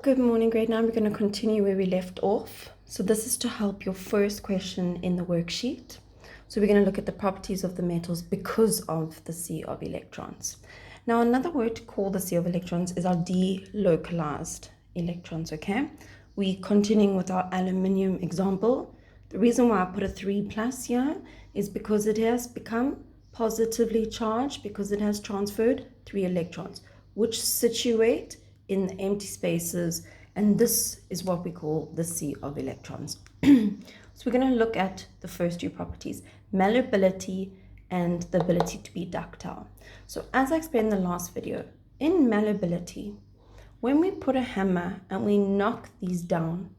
Good morning, grade 9. We're going to continue where we left off. So this is to help your first question in the worksheet. So we're going to look at the properties of the metals because of the sea of electrons. Now, another word to call the sea of electrons is our delocalized electrons, okay? We're continuing with our aluminium example. The reason why I put a 3+ here is because it has become positively charged because it has transferred 3 electrons, which situate in the empty spaces, and this is what we call the sea of electrons. So we're going to look at the first two properties, malleability and the ability to be ductile. So as I explained in the last video, in malleability, when we put a hammer and we knock these down,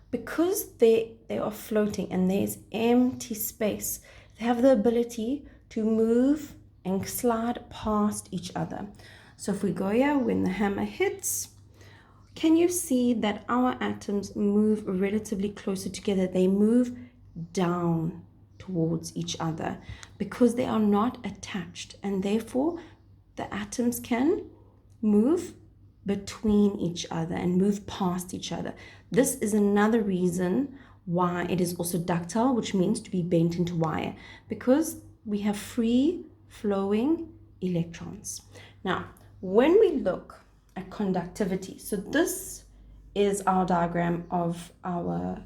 because they are floating and there's empty space, they have the ability to move and slide past each other. So if we go here, when the hammer hits, can you see that our atoms move relatively closer together? They move down towards each other because they are not attached, and therefore the atoms can move between each other and move past each other. This is another reason why it is also ductile, which means to be bent into wire, because we have free flowing electrons. Now, when we look at conductivity, so this is our diagram of our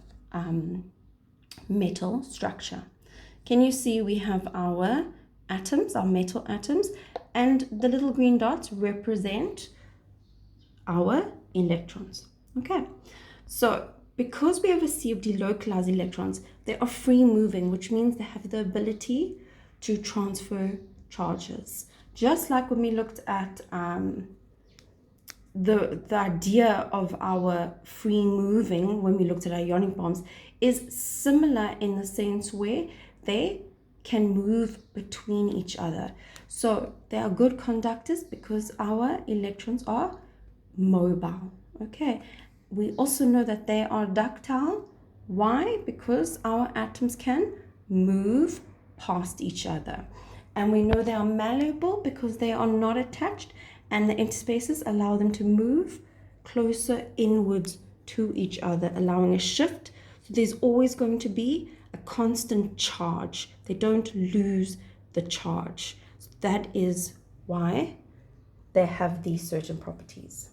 metal structure. Can you see we have our atoms, our metal atoms, and the little green dots represent our electrons. Okay, so because we have a sea of delocalized electrons, they are free moving, which means they have the ability to transfer charges. Just like when we looked at the idea of our free moving, when we looked at ionic bombs, is similar in the sense where they can move between each other. So they are good conductors because our electrons are mobile. Okay, we also know that they are ductile. Why? Because our atoms can move past each other. And we know they are malleable because they are not attached, and the empty spaces allow them to move closer inwards to each other, allowing a shift. So there's always going to be a constant charge. They don't lose the charge. So that is why they have these certain properties.